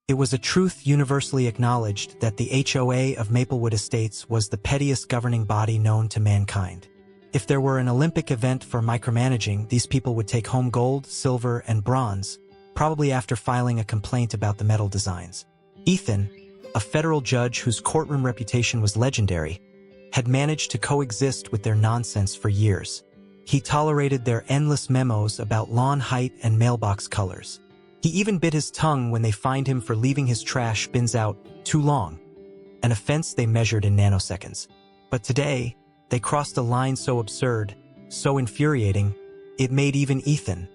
It was a truth universally acknowledged that the HOA of Maplewood Estates was the pettiest governing body known to mankind. If there were an Olympic event for micromanaging, these people would take home gold, silver, and bronze, probably after filing a complaint about the metal designs. Ethan, a federal judge whose courtroom reputation was legendary, had managed to coexist with their nonsense for years. He tolerated their endless memos about lawn height and mailbox colors. He even bit his tongue when they fined him for leaving his trash bins out too long, an offense they measured in nanoseconds. But today, they crossed a line so absurd, so infuriating, it made even Ethan,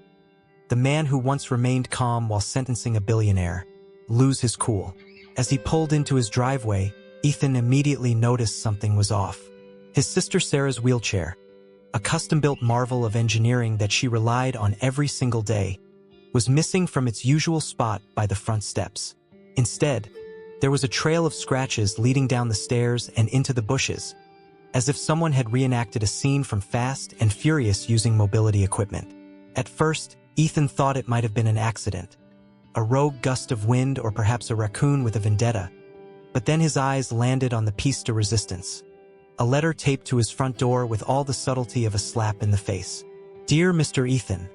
the man who once remained calm while sentencing a billionaire, lose his cool. As he pulled into his driveway, Ethan immediately noticed something was off. His sister Sarah's wheelchair, a custom-built marvel of engineering that she relied on every single day, was missing from its usual spot by the front steps. Instead, there was a trail of scratches leading down the stairs and into the bushes, as if someone had reenacted a scene from Fast and Furious using mobility equipment. At first, Ethan thought it might have been an accident, a rogue gust of wind or perhaps a raccoon with a vendetta, but then his eyes landed on the piece de resistance, a letter taped to his front door with all the subtlety of a slap in the face. Dear Mr. Ethan,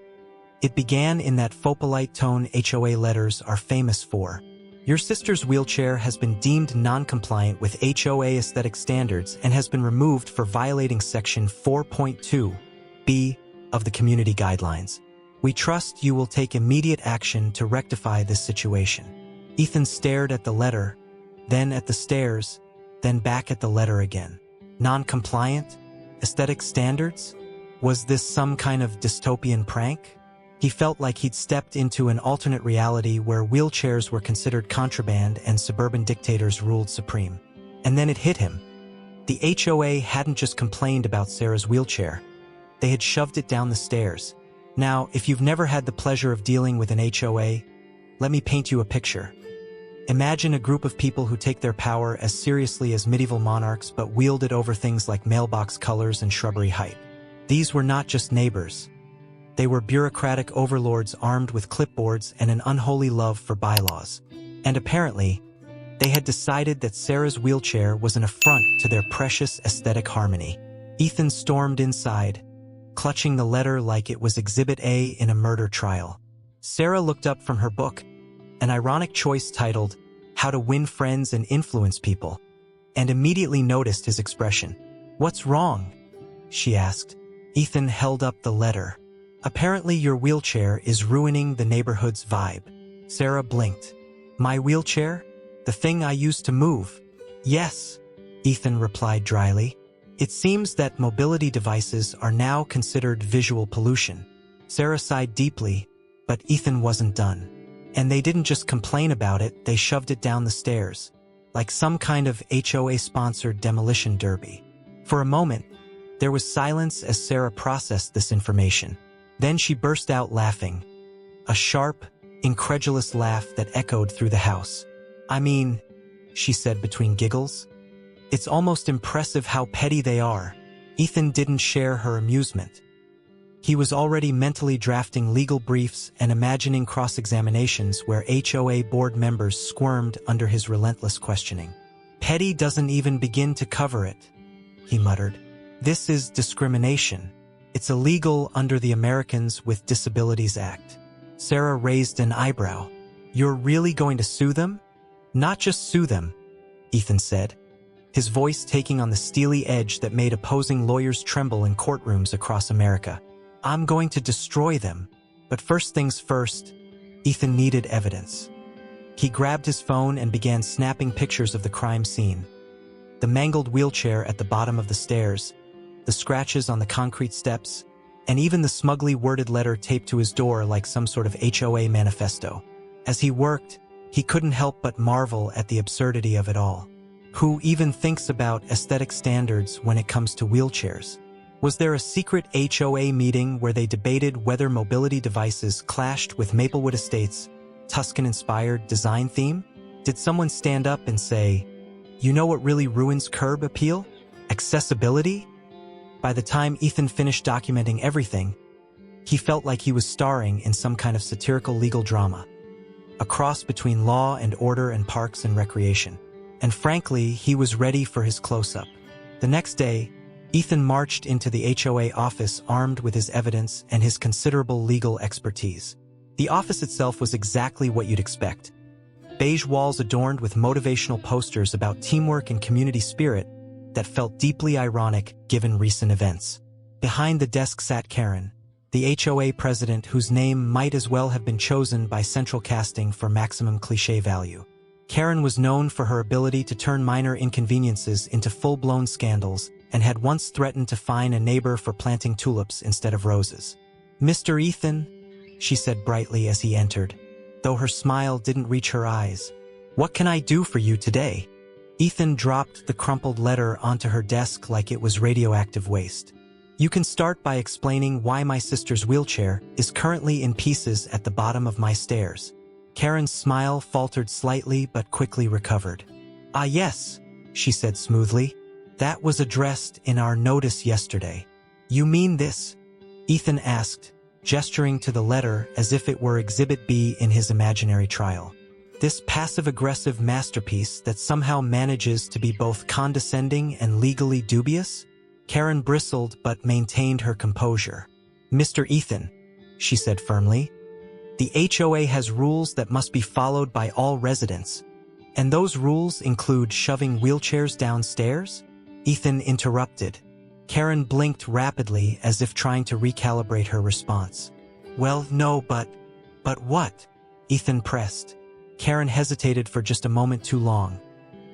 it began in that faux-polite tone HOA letters are famous for. Your sister's wheelchair has been deemed non-compliant with HOA aesthetic standards and has been removed for violating Section 4.2b of the Community Guidelines. We trust you will take immediate action to rectify this situation. Ethan stared at the letter, then at the stairs, then back at the letter again. Non-compliant? Aesthetic standards? Was this some kind of dystopian prank? He felt like he'd stepped into an alternate reality where wheelchairs were considered contraband and suburban dictators ruled supreme. And then it hit him. The HOA hadn't just complained about Sarah's wheelchair. They had shoved it down the stairs. Now, if you've never had the pleasure of dealing with an HOA, let me paint you a picture. Imagine a group of people who take their power as seriously as medieval monarchs but wield it over things like mailbox colors and shrubbery height. These were not just neighbors. They were bureaucratic overlords armed with clipboards and an unholy love for bylaws. And apparently, they had decided that Sarah's wheelchair was an affront to their precious aesthetic harmony. Ethan stormed inside, clutching the letter like it was Exhibit A in a murder trial. Sarah looked up from her book, an ironic choice titled, How to Win Friends and Influence People, and immediately noticed his expression. What's wrong? She asked. Ethan held up the letter. Apparently your wheelchair is ruining the neighborhood's vibe. Sarah blinked. My wheelchair? The thing I used to move? Yes, Ethan replied dryly. It seems that mobility devices are now considered visual pollution. Sarah sighed deeply, but Ethan wasn't done. And they didn't just complain about it, they shoved it down the stairs, like some kind of HOA-sponsored demolition derby. For a moment, there was silence as Sarah processed this information. Then she burst out laughing, a sharp, incredulous laugh that echoed through the house. I mean, she said between giggles, it's almost impressive how petty they are. Ethan didn't share her amusement. He was already mentally drafting legal briefs and imagining cross-examinations where HOA board members squirmed under his relentless questioning. Petty doesn't even begin to cover it, he muttered. This is discrimination. It's illegal under the Americans with Disabilities Act. Sarah raised an eyebrow. You're really going to sue them? Not just sue them, Ethan said, his voice taking on the steely edge that made opposing lawyers tremble in courtrooms across America. I'm going to destroy them. But first things first, Ethan needed evidence. He grabbed his phone and began snapping pictures of the crime scene. The mangled wheelchair at the bottom of the stairs, the scratches on the concrete steps, and even the smugly worded letter taped to his door like some sort of HOA manifesto. As he worked, he couldn't help but marvel at the absurdity of it all. Who even thinks about aesthetic standards when it comes to wheelchairs? Was there a secret HOA meeting where they debated whether mobility devices clashed with Maplewood Estates' Tuscan-inspired design theme? Did someone stand up and say, you know what really ruins curb appeal? Accessibility? By the time Ethan finished documenting everything, he felt like he was starring in some kind of satirical legal drama. a cross between law and order and parks and recreation. And frankly, he was ready for his close-up. The next day, Ethan marched into the HOA office armed with his evidence and his considerable legal expertise. The office itself was exactly what you'd expect. Beige walls adorned with motivational posters about teamwork and community spirit that felt deeply ironic given recent events. Behind the desk sat Karen, the HOA president whose name might as well have been chosen by central casting for maximum cliché value. Karen was known for her ability to turn minor inconveniences into full-blown scandals and had once threatened to fine a neighbor for planting tulips instead of roses. "Mr. Ethan," she said brightly as he entered, though her smile didn't reach her eyes. "What can I do for you today?" Ethan dropped the crumpled letter onto her desk like it was radioactive waste. "You can start by explaining why my sister's wheelchair is currently in pieces at the bottom of my stairs." Karen's smile faltered slightly but quickly recovered. "Ah yes," she said smoothly. "That was addressed in our notice yesterday." "You mean this?" Ethan asked, gesturing to the letter as if it were Exhibit B in his imaginary trial. "This passive-aggressive masterpiece that somehow manages to be both condescending and legally dubious?" Karen bristled but maintained her composure. "Mr. Ethan," she said firmly, "the HOA has rules that must be followed by all residents. And those rules include shoving wheelchairs downstairs?" Ethan interrupted. Karen blinked rapidly as if trying to recalibrate her response. "Well, no, but what?" Ethan pressed. Karen hesitated for just a moment too long.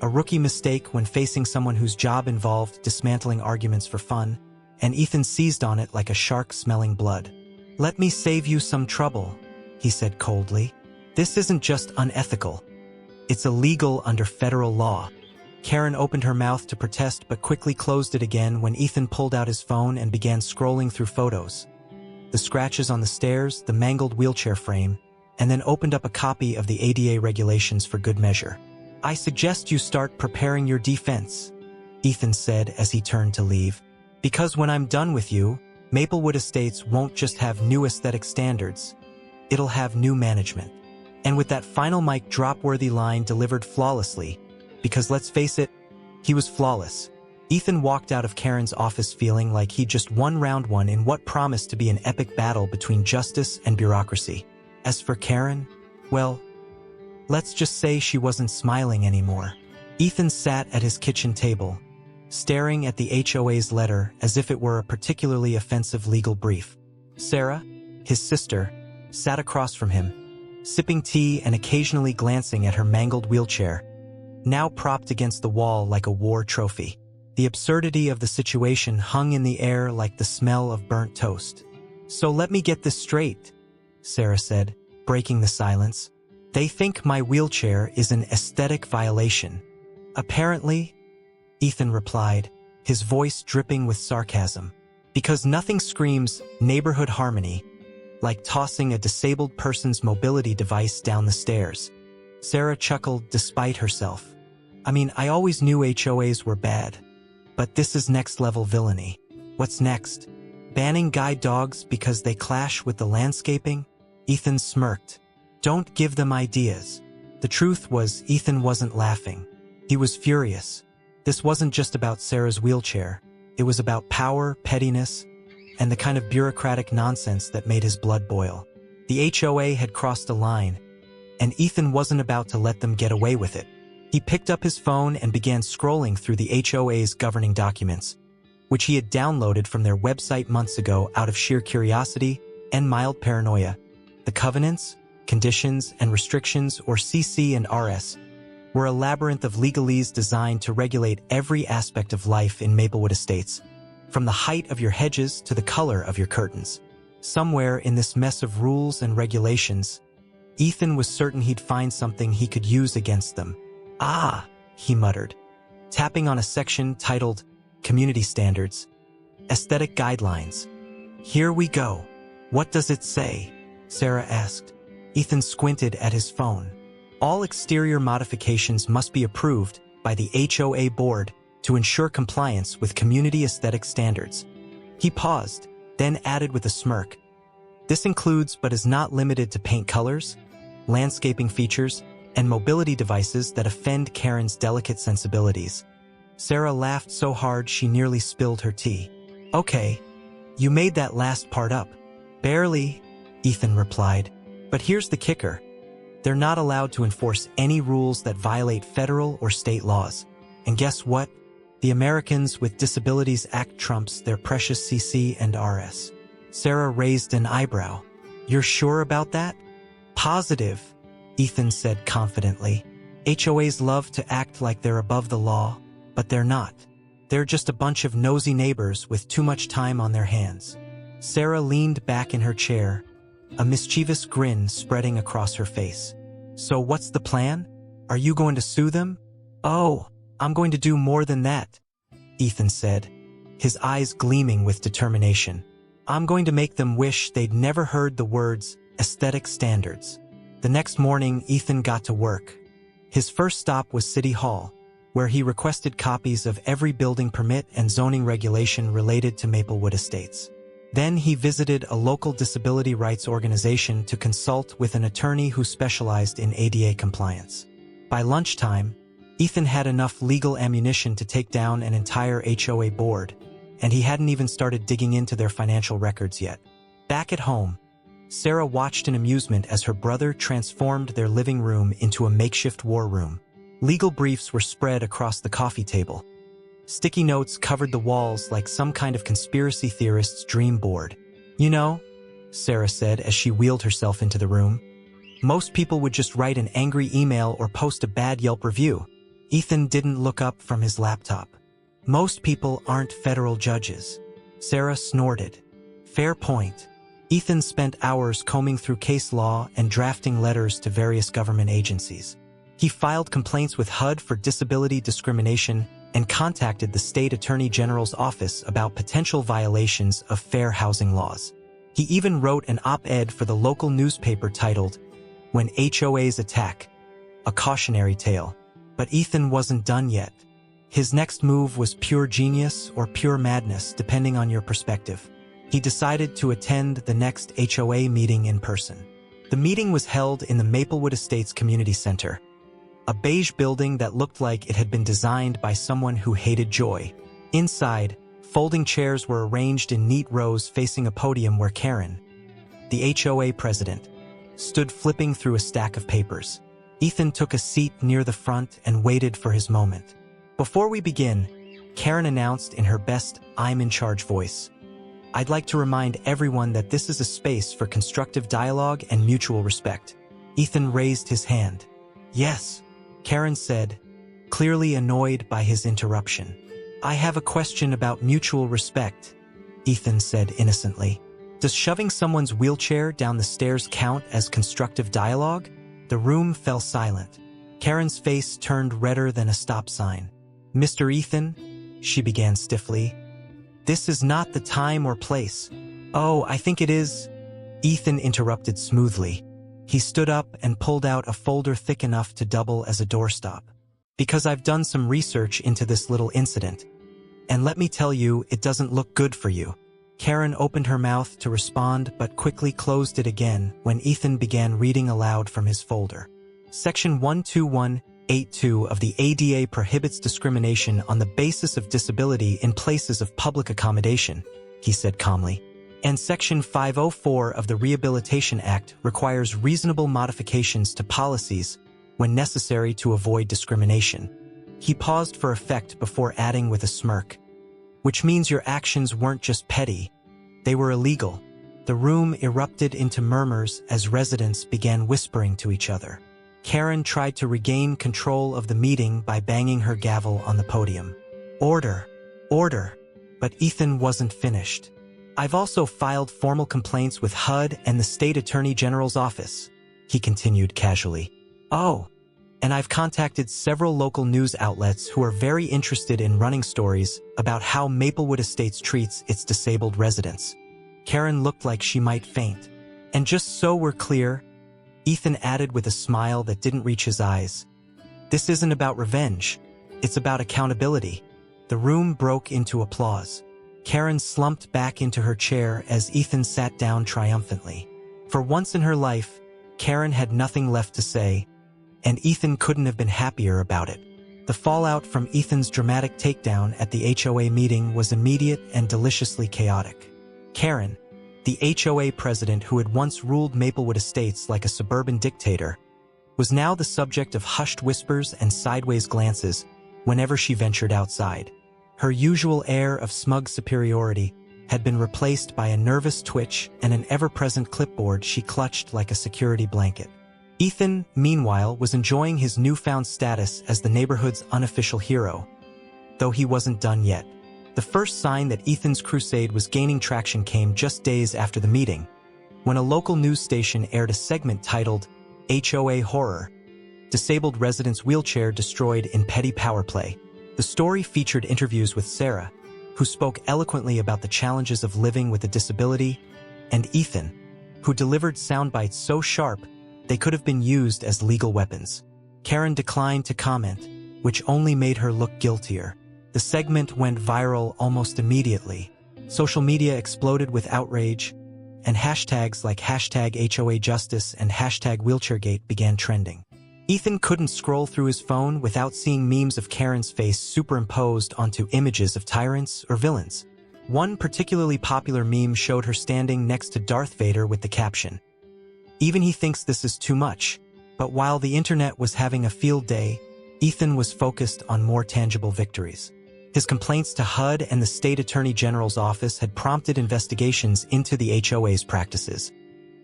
A rookie mistake when facing someone whose job involved dismantling arguments for fun, and Ethan seized on it like a shark smelling blood. "Let me save you some trouble," he said coldly. "This isn't just unethical. It's illegal under federal law." Karen opened her mouth to protest but quickly closed it again when Ethan pulled out his phone and began scrolling through photos. The scratches on the stairs, the mangled wheelchair frame, and then opened up a copy of the ADA regulations for good measure. "I suggest you start preparing your defense," Ethan said as he turned to leave. "Because when I'm done with you, Maplewood Estates won't just have new aesthetic standards, it'll have new management." And with that final mic drop-worthy line delivered flawlessly, because let's face it, he was flawless, Ethan walked out of Karen's office feeling like he'd just won round one in what promised to be an epic battle between justice and bureaucracy. As for Karen, well, let's just say she wasn't smiling anymore. Ethan sat at his kitchen table, staring at the HOA's letter as if it were a particularly offensive legal brief. Sarah, his sister, sat across from him, sipping tea and occasionally glancing at her mangled wheelchair, now propped against the wall like a war trophy. The absurdity of the situation hung in the air like the smell of burnt toast. "So let me get this straight," Sarah said, breaking the silence. "They think my wheelchair is an aesthetic violation." "Apparently," Ethan replied, his voice dripping with sarcasm, "because nothing screams neighborhood harmony like tossing a disabled person's mobility device down the stairs." Sarah chuckled despite herself. "I mean, I always knew HOAs were bad, but this is next-level villainy. What's next? Banning guide dogs because they clash with the landscaping?" Ethan smirked. "Don't give them ideas." The truth was, Ethan wasn't laughing. He was furious. This wasn't just about Sarah's wheelchair. It was about power, pettiness, and the kind of bureaucratic nonsense that made his blood boil. The HOA had crossed a line, and Ethan wasn't about to let them get away with it. He picked up his phone and began scrolling through the HOA's governing documents, which he had downloaded from their website months ago out of sheer curiosity and mild paranoia. The covenants, conditions, and restrictions, or CC and RS, were a labyrinth of legalese designed to regulate every aspect of life in Maplewood Estates, from the height of your hedges to the color of your curtains. Somewhere in this mess of rules and regulations, Ethan was certain he'd find something he could use against them. "Ah," he muttered, tapping on a section titled Community Standards, Aesthetic Guidelines. "Here we go. What does it say?" Sarah asked. Ethan squinted at his phone. "All exterior modifications must be approved by the HOA board to ensure compliance with community aesthetic standards." He paused, then added with a smirk, "This includes but is not limited to paint colors, landscaping features, and mobility devices that offend Karen's delicate sensibilities. Sarah laughed so hard she nearly spilled her tea. "Okay, you made that last part up." "Barely," Ethan replied. "But here's the kicker. They're not allowed to enforce any rules that violate federal or state laws. And guess what? The Americans with Disabilities Act trumps their precious CC and RS." Sarah raised an eyebrow. "You're sure about that?" "Positive," Ethan said confidently. "HOAs love to act like they're above the law, but they're not. They're just a bunch of nosy neighbors with too much time on their hands." Sarah leaned back in her chair, a mischievous grin spreading across her face. "So what's the plan? Are you going to sue them?" "Oh, I'm going to do more than that," Ethan said, his eyes gleaming with determination. "I'm going to make them wish they'd never heard the words aesthetic standards." The next morning, Ethan got to work. His first stop was City Hall, where he requested copies of every building permit and zoning regulation related to Maplewood Estates. Then he visited a local disability rights organization to consult with an attorney who specialized in ADA compliance. By lunchtime, Ethan had enough legal ammunition to take down an entire HOA board, and he hadn't even started digging into their financial records yet. Back at home, Sarah watched in amusement as her brother transformed their living room into a makeshift war room. Legal briefs were spread across the coffee table. Sticky notes covered the walls like some kind of conspiracy theorist's dream board. "You know," Sarah said as she wheeled herself into the room, "most people would just write an angry email or post a bad Yelp review." Ethan didn't look up from his laptop. "Most people aren't federal judges." Sarah snorted. "Fair point." Ethan spent hours combing through case law and drafting letters to various government agencies. He filed complaints with HUD for disability discrimination and contacted the state attorney general's office about potential violations of fair housing laws. He even wrote an op-ed for the local newspaper titled, "When HOAs Attack, a Cautionary Tale." But Ethan wasn't done yet. His next move was pure genius or pure madness, depending on your perspective. He decided to attend the next HOA meeting in person. The meeting was held in the Maplewood Estates Community Center, a beige building that looked like it had been designed by someone who hated joy. Inside, folding chairs were arranged in neat rows facing a podium where Karen, the HOA president, stood flipping through a stack of papers. Ethan took a seat near the front and waited for his moment. "Before we begin," Karen announced in her best "I'm in charge" voice, "I'd like to remind everyone that this is a space for constructive dialogue and mutual respect." Ethan raised his hand. "Yes," Karen said, clearly annoyed by his interruption. "I have a question about mutual respect," Ethan said innocently. "Does shoving someone's wheelchair down the stairs count as constructive dialogue?" The room fell silent. Karen's face turned redder than a stop sign. "Mr. Ethan," she began stiffly, "this is not the time or place." "Oh, I think it is," Ethan interrupted smoothly. He stood up and pulled out a folder thick enough to double as a doorstop. "Because I've done some research into this little incident. And let me tell you, it doesn't look good for you." Karen opened her mouth to respond but quickly closed it again when Ethan began reading aloud from his folder. "Section 12182 of the ADA prohibits discrimination on the basis of disability in places of public accommodation," he said calmly. "And Section 504 of the Rehabilitation Act requires reasonable modifications to policies when necessary to avoid discrimination." He paused for effect before adding with a smirk, "Which means your actions weren't just petty, they were illegal." The room erupted into murmurs as residents began whispering to each other. Karen tried to regain control of the meeting by banging her gavel on the podium. "Order, order." But Ethan wasn't finished. "I've also filed formal complaints with HUD and the State Attorney General's office," he continued casually. "Oh, and I've contacted several local news outlets who are very interested in running stories about how Maplewood Estates treats its disabled residents." Karen looked like she might faint. "And just so we're clear," Ethan added with a smile that didn't reach his eyes, "this isn't about revenge. It's about accountability." The room broke into applause. Karen slumped back into her chair as Ethan sat down triumphantly. For once in her life, Karen had nothing left to say, and Ethan couldn't have been happier about it. The fallout from Ethan's dramatic takedown at the HOA meeting was immediate and deliciously chaotic. Karen, the HOA president who had once ruled Maplewood Estates like a suburban dictator, was now the subject of hushed whispers and sideways glances whenever she ventured outside. Her usual air of smug superiority had been replaced by a nervous twitch and an ever-present clipboard she clutched like a security blanket. Ethan, meanwhile, was enjoying his newfound status as the neighborhood's unofficial hero, though he wasn't done yet. The first sign that Ethan's crusade was gaining traction came just days after the meeting, when a local news station aired a segment titled HOA Horror, Disabled Resident's Wheelchair Destroyed in Petty Power Play. The story featured interviews with Sarah, who spoke eloquently about the challenges of living with a disability, and Ethan, who delivered sound bites so sharp they could have been used as legal weapons. Karen declined to comment, which only made her look guiltier. The segment went viral almost immediately. Social media exploded with outrage, and hashtags like #HOAJustice and #WheelchairGate began trending. Ethan couldn't scroll through his phone without seeing memes of Karen's face superimposed onto images of tyrants or villains. One particularly popular meme showed her standing next to Darth Vader with the caption, "Even he thinks this is too much." But while the internet was having a field day, Ethan was focused on more tangible victories. His complaints to HUD and the State Attorney General's office had prompted investigations into the HOA's practices,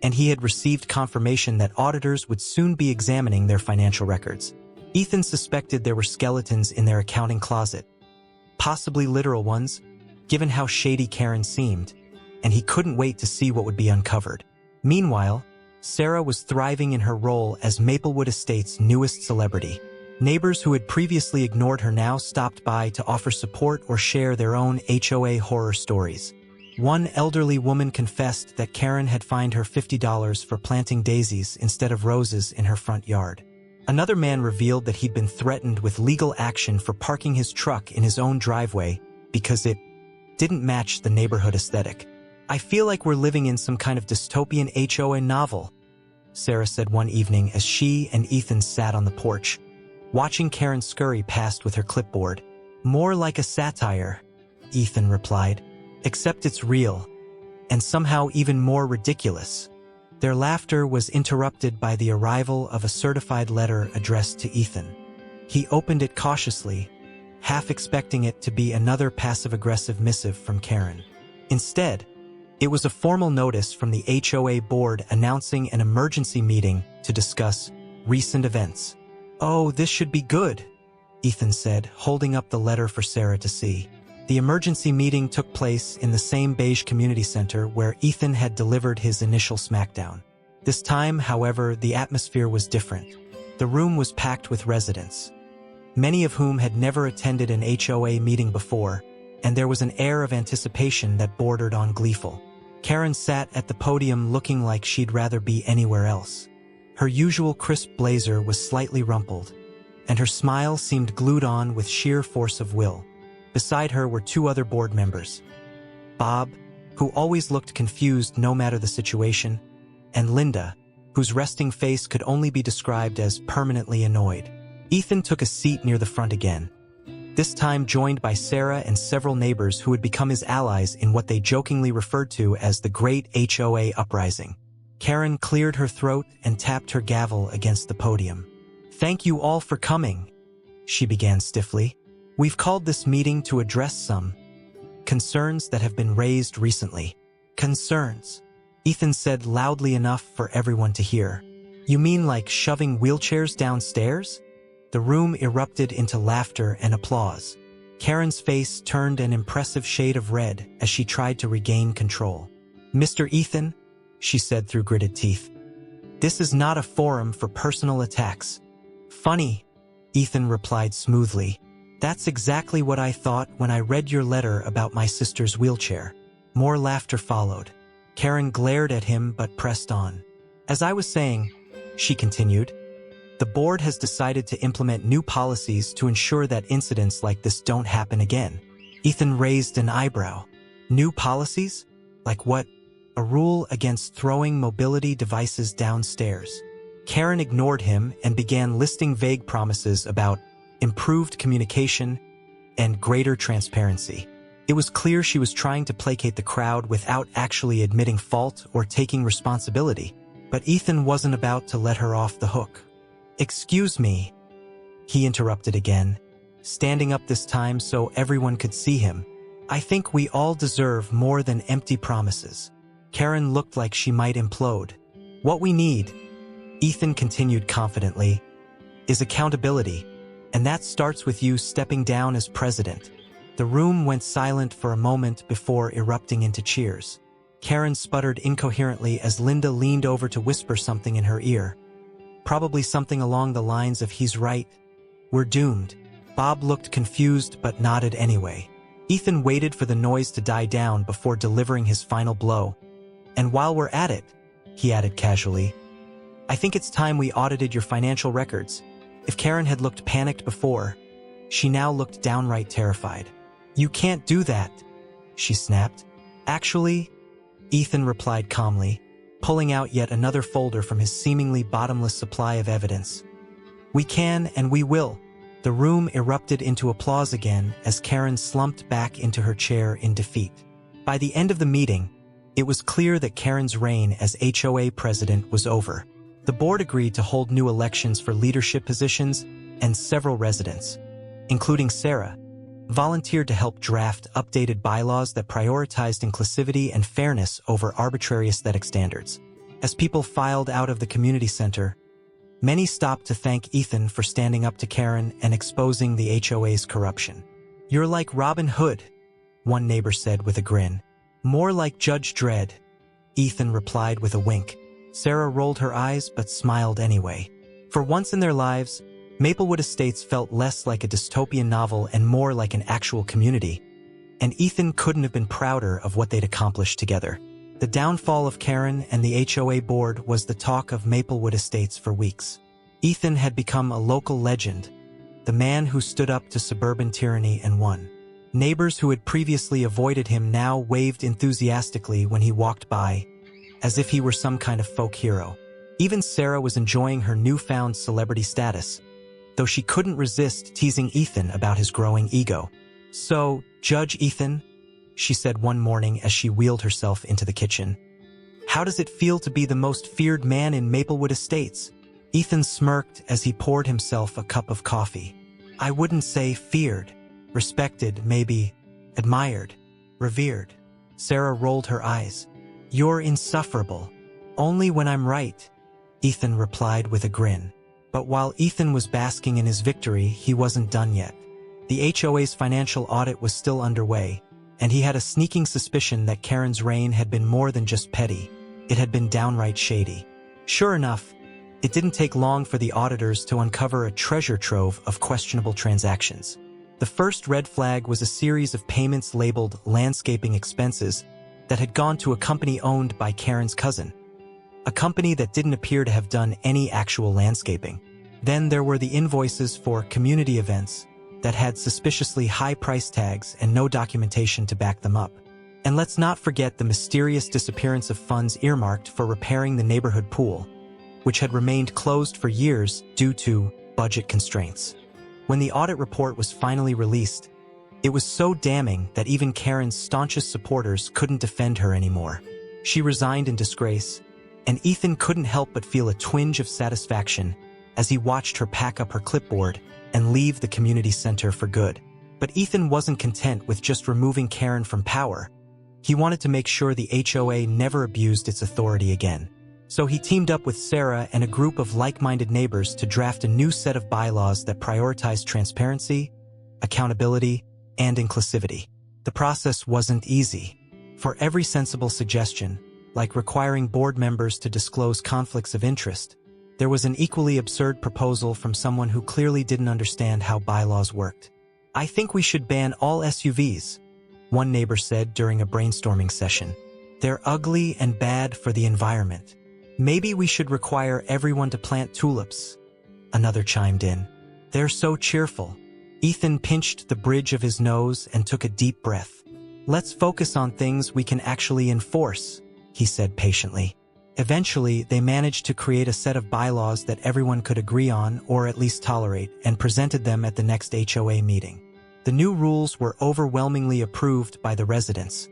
and he had received confirmation that auditors would soon be examining their financial records. Ethan suspected there were skeletons in their accounting closet, possibly literal ones, given how shady Karen seemed, and he couldn't wait to see what would be uncovered. Meanwhile, Sarah was thriving in her role as Maplewood Estates' newest celebrity. Neighbors who had previously ignored her now stopped by to offer support or share their own HOA horror stories. One elderly woman confessed that Karen had fined her $50 for planting daisies instead of roses in her front yard. Another man revealed that he'd been threatened with legal action for parking his truck in his own driveway because it didn't match the neighborhood aesthetic. "I feel like we're living in some kind of dystopian HOA novel," Sarah said one evening as she and Ethan sat on the porch, watching Karen scurry past with her clipboard. "More like a satire," Ethan replied. "Except it's real, and somehow even more ridiculous." Their laughter was interrupted by the arrival of a certified letter addressed to Ethan. He opened it cautiously, half expecting it to be another passive-aggressive missive from Karen. Instead, it was a formal notice from the HOA board announcing an emergency meeting to discuss recent events. "Oh, this should be good," Ethan said, holding up the letter for Sarah to see. The emergency meeting took place in the same beige community center where Ethan had delivered his initial smackdown. This time, however, the atmosphere was different. The room was packed with residents, many of whom had never attended an HOA meeting before, and there was an air of anticipation that bordered on gleeful. Karen sat at the podium looking like she'd rather be anywhere else. Her usual crisp blazer was slightly rumpled, and her smile seemed glued on with sheer force of will. Beside her were two other board members, Bob, who always looked confused no matter the situation, and Linda, whose resting face could only be described as permanently annoyed. Ethan took a seat near the front again, this time joined by Sarah and several neighbors who had become his allies in what they jokingly referred to as the Great HOA Uprising. Karen cleared her throat and tapped her gavel against the podium. "Thank you all for coming," she began stiffly. "We've called this meeting to address some concerns that have been raised recently." "Concerns?" Ethan said loudly enough for everyone to hear. "You mean like shoving wheelchairs downstairs?" The room erupted into laughter and applause. Karen's face turned an impressive shade of red as she tried to regain control. "Mr. Ethan," she said through gritted teeth, "this is not a forum for personal attacks." "Funny," Ethan replied smoothly. "That's exactly what I thought when I read your letter about my sister's wheelchair." More laughter followed. Karen glared at him but pressed on. "As I was saying," she continued, "the board has decided to implement new policies to ensure that incidents like this don't happen again." Ethan raised an eyebrow. "New policies? Like what? A rule against throwing mobility devices downstairs?" Karen ignored him and began listing vague promises about improved communication and greater transparency. It was clear she was trying to placate the crowd without actually admitting fault or taking responsibility. But Ethan wasn't about to let her off the hook. "Excuse me," he interrupted again, standing up this time so everyone could see him. "I think we all deserve more than empty promises." Karen looked like she might implode. "What we need," Ethan continued confidently, "is accountability, and that starts with you stepping down as president." The room went silent for a moment before erupting into cheers. Karen sputtered incoherently as Linda leaned over to whisper something in her ear. Probably something along the lines of "he's right. We're doomed." Bob looked confused but nodded anyway. Ethan waited for the noise to die down before delivering his final blow. "And while we're at it," he added casually, "I think it's time we audited your financial records." If Karen had looked panicked before, she now looked downright terrified. "You can't do that," she snapped. "Actually," Ethan replied calmly, pulling out yet another folder from his seemingly bottomless supply of evidence. "We can and we will." The room erupted into applause again as Karen slumped back into her chair in defeat. By the end of the meeting, it was clear that Karen's reign as HOA president was over. The board agreed to hold new elections for leadership positions, and several residents, including Sarah, volunteered to help draft updated bylaws that prioritized inclusivity and fairness over arbitrary aesthetic standards. As people filed out of the community center, many stopped to thank Ethan for standing up to Karen and exposing the HOA's corruption. "You're like Robin Hood," one neighbor said with a grin. "More like Judge Dredd," Ethan replied with a wink. Sarah rolled her eyes but smiled anyway. For once in their lives, Maplewood Estates felt less like a dystopian novel and more like an actual community, and Ethan couldn't have been prouder of what they'd accomplished together. The downfall of Karen and the HOA board was the talk of Maplewood Estates for weeks. Ethan had become a local legend, the man who stood up to suburban tyranny and won. Neighbors who had previously avoided him now waved enthusiastically when he walked by, as if he were some kind of folk hero. Even Sarah was enjoying her newfound celebrity status, though she couldn't resist teasing Ethan about his growing ego. "So, Judge Ethan," she said one morning as she wheeled herself into the kitchen, "how does it feel to be the most feared man in Maplewood Estates?" Ethan smirked as he poured himself a cup of coffee. "I wouldn't say feared. Respected, maybe. Admired. Revered." Sarah rolled her eyes. "You're insufferable. Only when I'm right," Ethan replied with a grin. But while Ethan was basking in his victory, he wasn't done yet. The HOA's financial audit was still underway, and he had a sneaking suspicion that Karen's reign had been more than just petty. It had been downright shady. Sure enough, it didn't take long for the auditors to uncover a treasure trove of questionable transactions. The first red flag was a series of payments labeled landscaping expenses that had gone to a company owned by Karen's cousin, a company that didn't appear to have done any actual landscaping. Then there were the invoices for community events that had suspiciously high price tags and no documentation to back them up. And let's not forget the mysterious disappearance of funds earmarked for repairing the neighborhood pool, which had remained closed for years due to budget constraints. When the audit report was finally released, it was so damning that even Karen's staunchest supporters couldn't defend her anymore. She resigned in disgrace, and Ethan couldn't help but feel a twinge of satisfaction as he watched her pack up her clipboard and leave the community center for good. But Ethan wasn't content with just removing Karen from power. He wanted to make sure the HOA never abused its authority again. So he teamed up with Sarah and a group of like-minded neighbors to draft a new set of bylaws that prioritized transparency, accountability, and inclusivity. The process wasn't easy. For every sensible suggestion, like requiring board members to disclose conflicts of interest, there was an equally absurd proposal from someone who clearly didn't understand how bylaws worked. "I think we should ban all SUVs," one neighbor said during a brainstorming session. "They're ugly and bad for the environment." "Maybe we should require everyone to plant tulips," another chimed in. "They're so cheerful." Ethan pinched the bridge of his nose and took a deep breath. "Let's focus on things we can actually enforce," he said patiently. Eventually, they managed to create a set of bylaws that everyone could agree on or at least tolerate and presented them at the next HOA meeting. The new rules were overwhelmingly approved by the residents,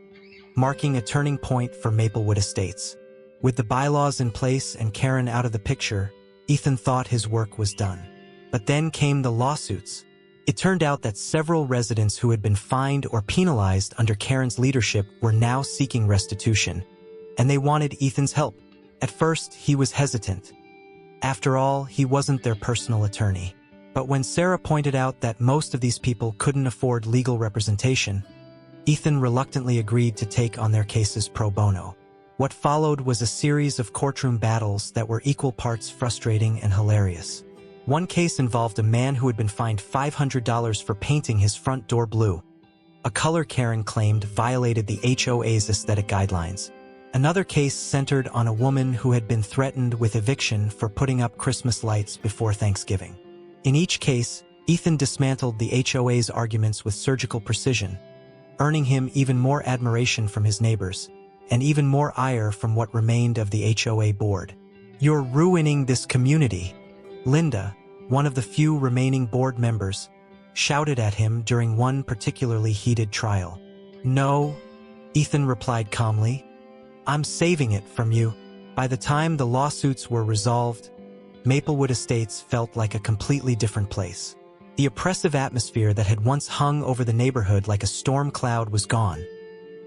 marking a turning point for Maplewood Estates. With the bylaws in place and Karen out of the picture, Ethan thought his work was done. But then came the lawsuits. It turned out that several residents who had been fined or penalized under Karen's leadership were now seeking restitution, and they wanted Ethan's help. At first, he was hesitant. After all, he wasn't their personal attorney. But when Sarah pointed out that most of these people couldn't afford legal representation, Ethan reluctantly agreed to take on their cases pro bono. What followed was a series of courtroom battles that were equal parts frustrating and hilarious. One case involved a man who had been fined $500 for painting his front door blue, a color Karen claimed violated the HOA's aesthetic guidelines. Another case centered on a woman who had been threatened with eviction for putting up Christmas lights before Thanksgiving. In each case, Ethan dismantled the HOA's arguments with surgical precision, earning him even more admiration from his neighbors, and even more ire from what remained of the HOA board. "You're ruining this community," Linda, one of the few remaining board members, shouted at him during one particularly heated trial. "No," Ethan replied calmly. "I'm saving it from you." By the time the lawsuits were resolved, Maplewood Estates felt like a completely different place. The oppressive atmosphere that had once hung over the neighborhood like a storm cloud was gone,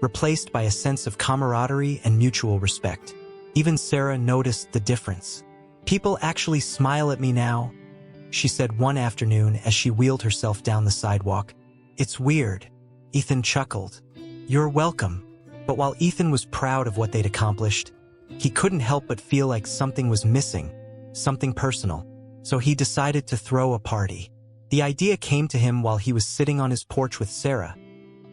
replaced by a sense of camaraderie and mutual respect. Even Sarah noticed the difference. "People actually smile at me now," she said one afternoon as she wheeled herself down the sidewalk. "It's weird." Ethan chuckled. "You're welcome." But while Ethan was proud of what they'd accomplished, he couldn't help but feel like something was missing, something personal. So he decided to throw a party. The idea came to him while he was sitting on his porch with Sarah,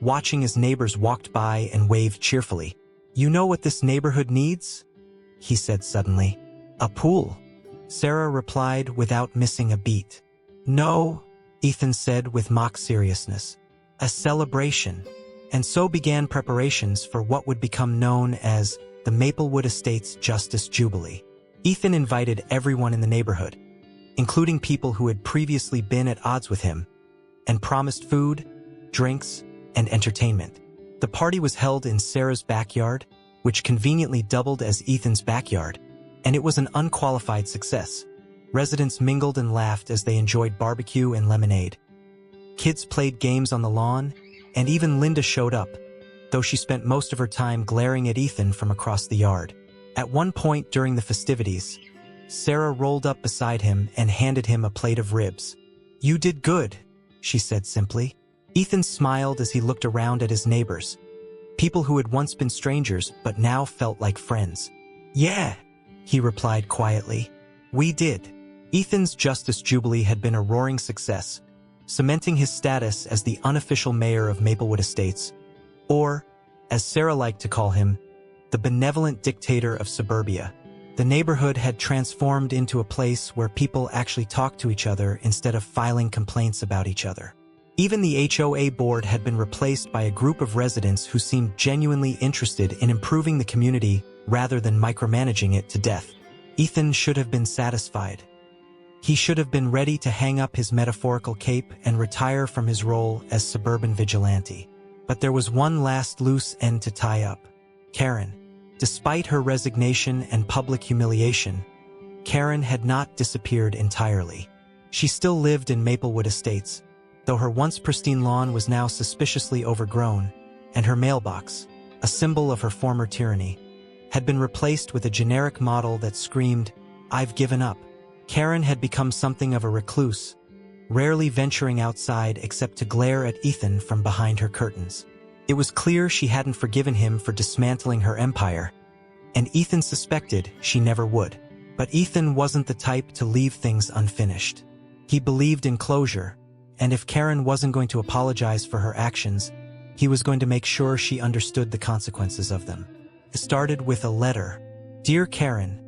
watching as neighbors walked by and waved cheerfully. "You know what this neighborhood needs?" he said suddenly. "A pool," Sarah replied without missing a beat. "No," Ethan said with mock seriousness. "A celebration." And so began preparations for what would become known as the Maplewood Estates Justice Jubilee. Ethan invited everyone in the neighborhood, including people who had previously been at odds with him, and promised food, drinks, and entertainment. The party was held in Sarah's backyard, which conveniently doubled as Ethan's backyard, and it was an unqualified success. Residents mingled and laughed as they enjoyed barbecue and lemonade. Kids played games on the lawn, and even Linda showed up, though she spent most of her time glaring at Ethan from across the yard. At one point during the festivities, Sarah rolled up beside him and handed him a plate of ribs. "You did good," she said simply. Ethan smiled as he looked around at his neighbors, people who had once been strangers but now felt like friends. "Yeah," he replied quietly. "We did." Ethan's Justice Jubilee had been a roaring success, cementing his status as the unofficial mayor of Maplewood Estates, or, as Sarah liked to call him, the benevolent dictator of suburbia. The neighborhood had transformed into a place where people actually talked to each other instead of filing complaints about each other. Even the HOA board had been replaced by a group of residents who seemed genuinely interested in improving the community rather than micromanaging it to death. Ethan should have been satisfied. He should have been ready to hang up his metaphorical cape and retire from his role as suburban vigilante. But there was one last loose end to tie up. Karen. Despite her resignation and public humiliation, Karen had not disappeared entirely. She still lived in Maplewood Estates, though her once pristine lawn was now suspiciously overgrown, and her mailbox, a symbol of her former tyranny, had been replaced with a generic model that screamed, "I've given up." Karen had become something of a recluse, rarely venturing outside except to glare at Ethan from behind her curtains. It was clear she hadn't forgiven him for dismantling her empire, and Ethan suspected she never would. But Ethan wasn't the type to leave things unfinished. He believed in closure, and if Karen wasn't going to apologize for her actions, he was going to make sure she understood the consequences of them. It started with a letter. "Dear Karen,"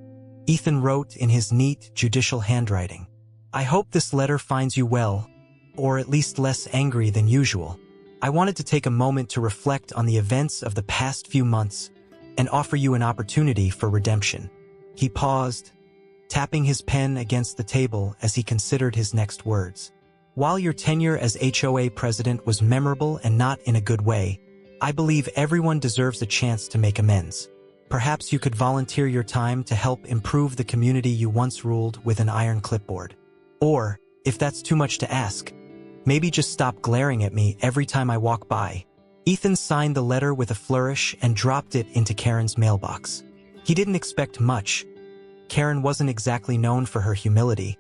Ethan wrote in his neat, judicial handwriting. "I hope this letter finds you well, or at least less angry than usual. I wanted to take a moment to reflect on the events of the past few months and offer you an opportunity for redemption. He paused, tapping his pen against the table as he considered his next words. While your tenure as HOA president was memorable and not in a good way, I believe everyone deserves a chance to make amends. Perhaps you could volunteer your time to help improve the community you once ruled with an iron clipboard. Or, if that's too much to ask, maybe just stop glaring at me every time I walk by. Ethan signed the letter with a flourish and dropped it into Karen's mailbox. He didn't expect much. Karen wasn't exactly known for her humility,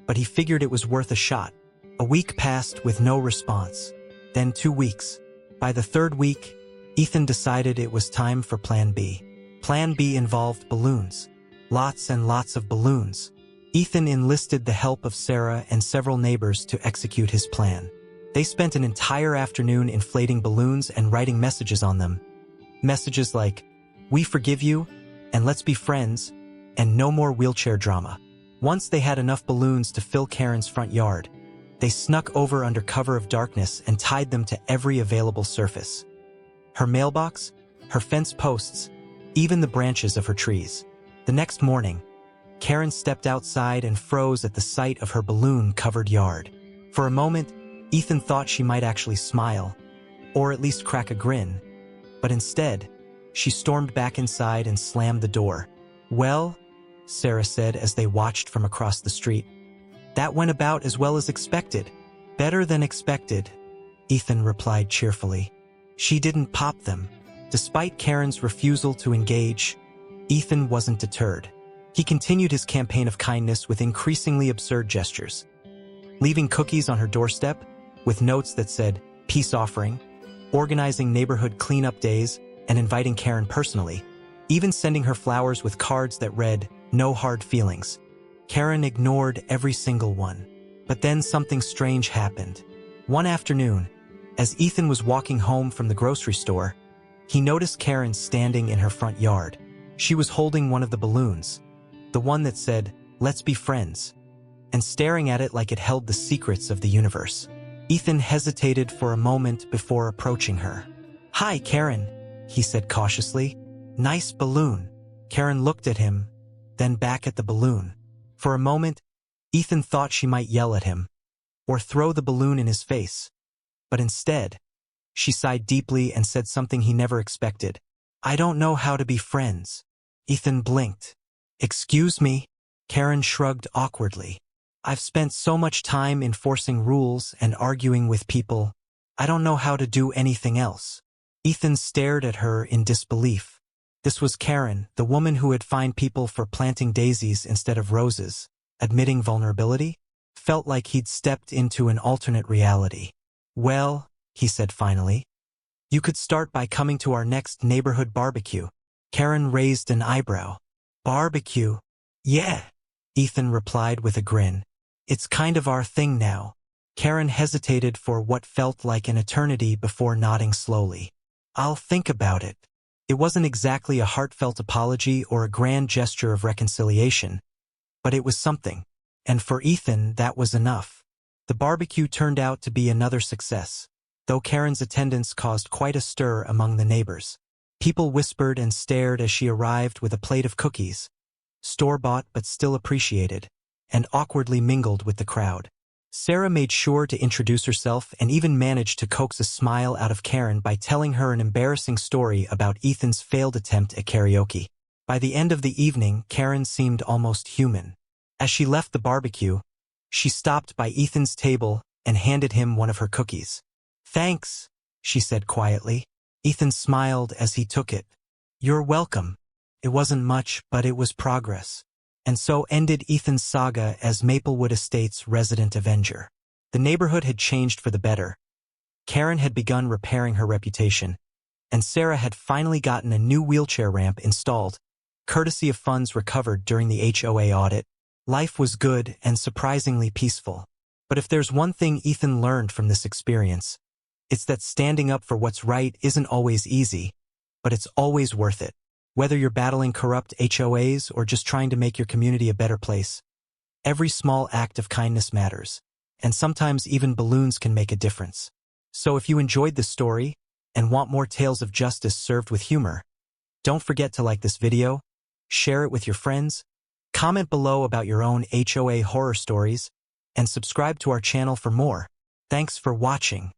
but he figured it was worth a shot. A week passed with no response, then 2 weeks. By the 3rd week, Ethan decided it was time for Plan B. Plan B involved balloons. Lots and lots of balloons. Ethan enlisted the help of Sarah and several neighbors to execute his plan. They spent an entire afternoon inflating balloons and writing messages on them. Messages like, "We forgive you," and "Let's be friends," and "No more wheelchair drama." Once they had enough balloons to fill Karen's front yard, they snuck over under cover of darkness and tied them to every available surface. Her mailbox, her fence posts, even the branches of her trees. The next morning, Karen stepped outside and froze at the sight of her balloon-covered yard. For a moment, Ethan thought she might actually smile, or at least crack a grin, but instead, she stormed back inside and slammed the door. "Well," Sarah said as they watched from across the street, "that went about as well as expected." "Better than expected," Ethan replied cheerfully. She didn't pop them. Despite Karen's refusal to engage, Ethan wasn't deterred. He continued his campaign of kindness with increasingly absurd gestures. Leaving cookies on her doorstep, with notes that said, "Peace offering," organizing neighborhood cleanup days, and inviting Karen personally, even sending her flowers with cards that read, "No hard feelings." Karen ignored every single one. But then something strange happened. One afternoon, as Ethan was walking home from the grocery store, he noticed Karen standing in her front yard. She was holding one of the balloons, the one that said, "Let's be friends," and staring at it like it held the secrets of the universe. Ethan hesitated for a moment before approaching her. "Hi, Karen," he said cautiously. "Nice balloon." Karen looked at him, then back at the balloon. For a moment, Ethan thought she might yell at him, or throw the balloon in his face. But instead, she sighed deeply and said something he never expected. "I don't know how to be friends." Ethan blinked. "Excuse me?" Karen shrugged awkwardly. "I've spent so much time enforcing rules and arguing with people. I don't know how to do anything else." Ethan stared at her in disbelief. This was Karen, the woman who had fined people for planting daisies instead of roses. Admitting vulnerability felt like he'd stepped into an alternate reality. "Well," he said finally, "you could start by coming to our next neighborhood barbecue." Karen raised an eyebrow. "Barbecue?" "Yeah," Ethan replied with a grin. "It's kind of our thing now." Karen hesitated for what felt like an eternity before nodding slowly. "I'll think about it." It wasn't exactly a heartfelt apology or a grand gesture of reconciliation, but it was something. And for Ethan, that was enough. The barbecue turned out to be another success, though Karen's attendance caused quite a stir among the neighbors. People whispered and stared as she arrived with a plate of cookies, store-bought but still appreciated, and awkwardly mingled with the crowd. Sarah made sure to introduce herself and even managed to coax a smile out of Karen by telling her an embarrassing story about Ethan's failed attempt at karaoke. By the end of the evening, Karen seemed almost human. As she left the barbecue, she stopped by Ethan's table and handed him one of her cookies. "Thanks," she said quietly. Ethan smiled as he took it. "You're welcome." It wasn't much, but it was progress. And so ended Ethan's saga as Maplewood Estates' resident avenger. The neighborhood had changed for the better. Karen had begun repairing her reputation, and Sarah had finally gotten a new wheelchair ramp installed, courtesy of funds recovered during the HOA audit. Life was good and surprisingly peaceful. But if there's one thing Ethan learned from this experience, it's that standing up for what's right isn't always easy, but it's always worth it. Whether you're battling corrupt HOAs or just trying to make your community a better place, every small act of kindness matters, and sometimes even balloons can make a difference. So if you enjoyed this story and want more tales of justice served with humor, don't forget to like this video, share it with your friends, comment below about your own HOA horror stories, and subscribe to our channel for more. Thanks for watching.